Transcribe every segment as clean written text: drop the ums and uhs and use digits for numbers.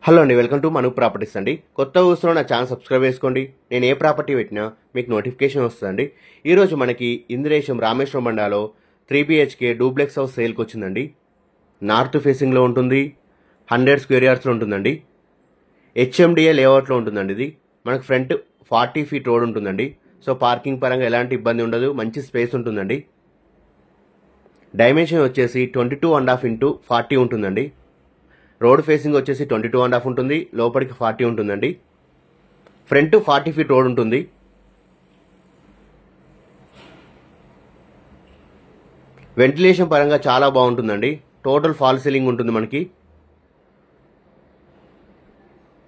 Hello అండి, welcome to Manu properties అండి. కొత్త ఊసులో నా ఛానల్ సబ్స్క్రైబ్ చేసుకోండి. నేను ఏ ప్రాపర్టీ పెట్టినా మీకు నోటిఫికేషన్ వస్తుందండి. ఈరోజు మనకి ఇంద్రేశం రామేశ్వరం బండాలో 3BHK డూప్లెక్స్ హౌస్ సేల్కి వచ్చిందండి. నార్త్ ఫేసింగ్లో ఉంటుంది, 100 స్క్వేర్ యార్డ్స్లో ఉంటుందండి. HMDA లేఅవుట్లో ఉంటుందండి. ఇది మనకు ఫ్రంట్ 40 ఫీట్ రోడ్ ఉంటుందండి. సో పార్కింగ్ పరంగా ఎలాంటి ఇబ్బంది ఉండదు, మంచి స్పేస్ ఉంటుందండి. డైమెన్షన్ వచ్చేసి 22.5 ఇంటూ 40 ఉంటుందండి. రోడ్ ఫేసింగ్ వచ్చేసి 22.5 ఉంటుంది, లోపలికి 40 ఉంటుందండి. ఫ్రంట్ 40 ఫీట్ రోడ్ ఉంటుంది. వెంటిలేషన్ పరంగా చాలా బాగుంటుందండి. టోటల్ ఫాల్ సీలింగ్ ఉంటుంది మనకి.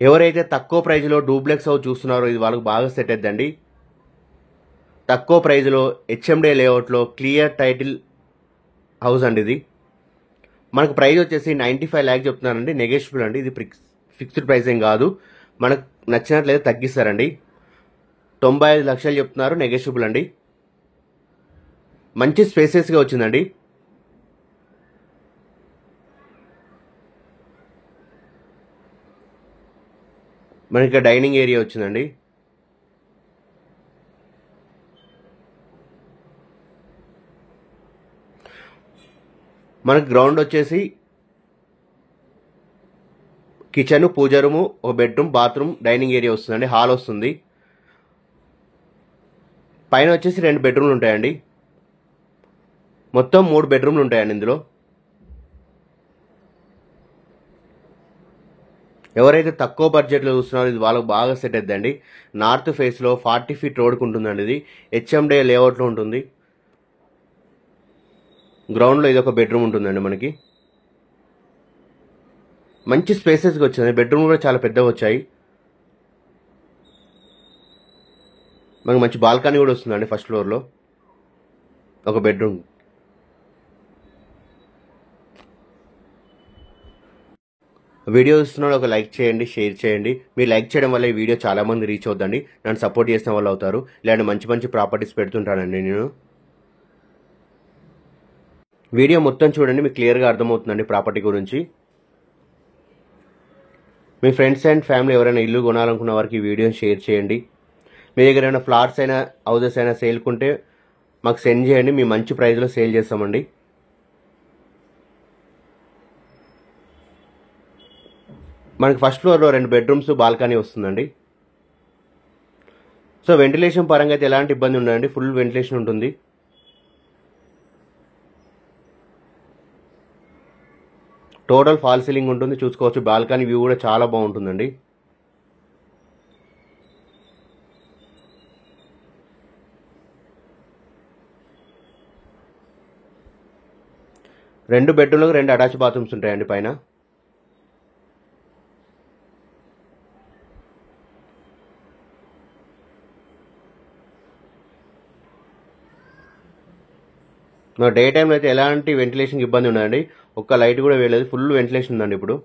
ఎవరైతే తక్కువ ప్రైజ్లో డూప్లెక్స్ హౌస్ చూస్తున్నారో ఇది వాళ్ళకి బాగా సెట్ అవుతుందండి. తక్కువ ప్రైజ్లో HMDA లేఅవుట్లో క్లియర్ టైటిల్ హౌస్ అండి. ఇది మనకు ప్రైస్ వచ్చేసి 95 lakhs చెప్తున్నారండి. నెగోషియబుల్ అండి. ఇది ఫిక్స్డ్ ప్రైస్ ఏం కాదు, మనకు నచ్చినట్లయితే తగ్గిస్తారండి. 95 లక్షలు చెప్తున్నారు, నెగోషియబుల్ అండి. మంచి స్పేసెస్గా వచ్చిందండి. మనకి డైనింగ్ ఏరియా వచ్చిందండి. మనకు గ్రౌండ్ వచ్చేసి కిచెన్, పూజ రూము, ఒక బెడ్రూమ్, బాత్రూమ్, డైనింగ్ ఏరియా వస్తుందండి. హాల్ వస్తుంది. పైన వచ్చేసి 2 బెడ్రూమ్లు ఉంటాయండి. మొత్తం 3 బెడ్రూమ్లు ఉంటాయండి ఇందులో. ఎవరైతే తక్కువ బడ్జెట్లో చూస్తున్నారో ఇది వాళ్ళకి బాగా సెట్ అవుతుందండి. నార్త్ ఫేస్లో 40 ఫీట్ రోడ్కి ఉంటుందండి. ఇది HMDA లేఅవుట్లో ఉంటుంది. గ్రౌండ్లో ఇది ఒక బెడ్రూమ్ ఉంటుందండి. మనకి మంచి స్పేసెస్గా వచ్చింది. బెడ్రూమ్ కూడా చాలా పెద్దగా వచ్చాయి. మనకు మంచి బాల్కనీ కూడా వస్తుందండి. ఫస్ట్ ఫ్లోర్లో ఒక బెడ్రూమ్. వీడియో చూస్తున్నాడు ఒక లైక్ చేయండి, షేర్ చేయండి. మీరు లైక్ చేయడం వల్ల ఈ వీడియో చాలామంది రీచ్ అవుతుందండి. నన్ను సపోర్ట్ చేసిన వాళ్ళు అవుతారు. ఇలాంటి మంచి మంచి ప్రాపర్టీస్ పెడుతుంటానండి నేను. వీడియో మొత్తం చూడండి, మీకు క్లియర్గా అర్థమవుతుందండి ప్రాపర్టీ గురించి. మీ ఫ్రెండ్స్ అండ్ ఫ్యామిలీ ఎవరైనా ఇల్లు కొనాలనుకున్న వారికి ఈ వీడియోని షేర్ చేయండి. మీ దగ్గర ఏమైనా ఫ్లాట్స్ అయినా హౌసెస్ అయినా సేల్కుంటే మాకు సెండ్ చేయండి. మేము మంచి ప్రైస్లో సేల్ చేస్తామండి. మనకి ఫస్ట్ ఫ్లోర్లో 2 బెడ్రూమ్స్, బాల్కనీ వస్తుందండి. సో వెంటిలేషన్ పరంగా అయితే ఎలాంటి ఇబ్బంది ఉండదండి. ఫుల్ వెంటిలేషన్ ఉంటుంది. టోటల్ ఫాల్ సీలింగ్ ఉంటుంది, చూసుకోవచ్చు. బాల్కనీ వ్యూ కూడా చాలా బాగుంటుందండి. రెండు బెడ్రూమ్లకు 2 అటాచ్ బాత్రూమ్స్ ఉంటాయండి పైన. డే టైంలో అయితే ఎలాంటి వెంటిలేషన్ ఇబ్బంది ఉండదండి. ఒక్క లైట్ కూడా వేయలేదు, ఫుల్ వెంటిలేషన్ ఉందండి. ఇప్పుడు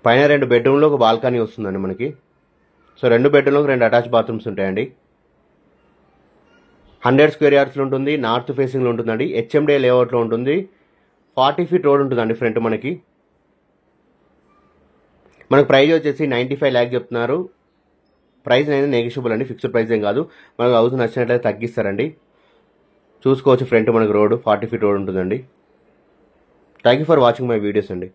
పైన 2 బెడ్రూమ్లో ఒక బాల్కనీ వస్తుందండి మనకి. సో 2 బెడ్రూమ్లకు 2 అటాచ్ బాత్రూమ్స్ ఉంటాయండి. 100 స్క్వేర్ యార్డ్స్లో ఉంటుంది, నార్త్ ఫేసింగ్లో ఉంటుందండి. HMDA లేఅవుట్లో ఉంటుంది. 40 ఫీట్ రోడ్ ఉంటుందండి ఫ్రంట్ మనకి. మనకు ప్రైస్ వచ్చేసి 95 lakhs చెప్తున్నారు. ప్రైస్ అనేది నెగోషియబుల్ అండి, ఫిక్స్డ్ ప్రైస్ ఏం కాదు. మనకు హౌస్ నచ్చినట్లయితే తగ్గిస్తారండి. చూసుకోవచ్చు, ఫ్రంట్ మనకు రోడ్ 40 ఫీట్ రోడ్ ఉంటుందండి. Thank you for watching my videos అండి.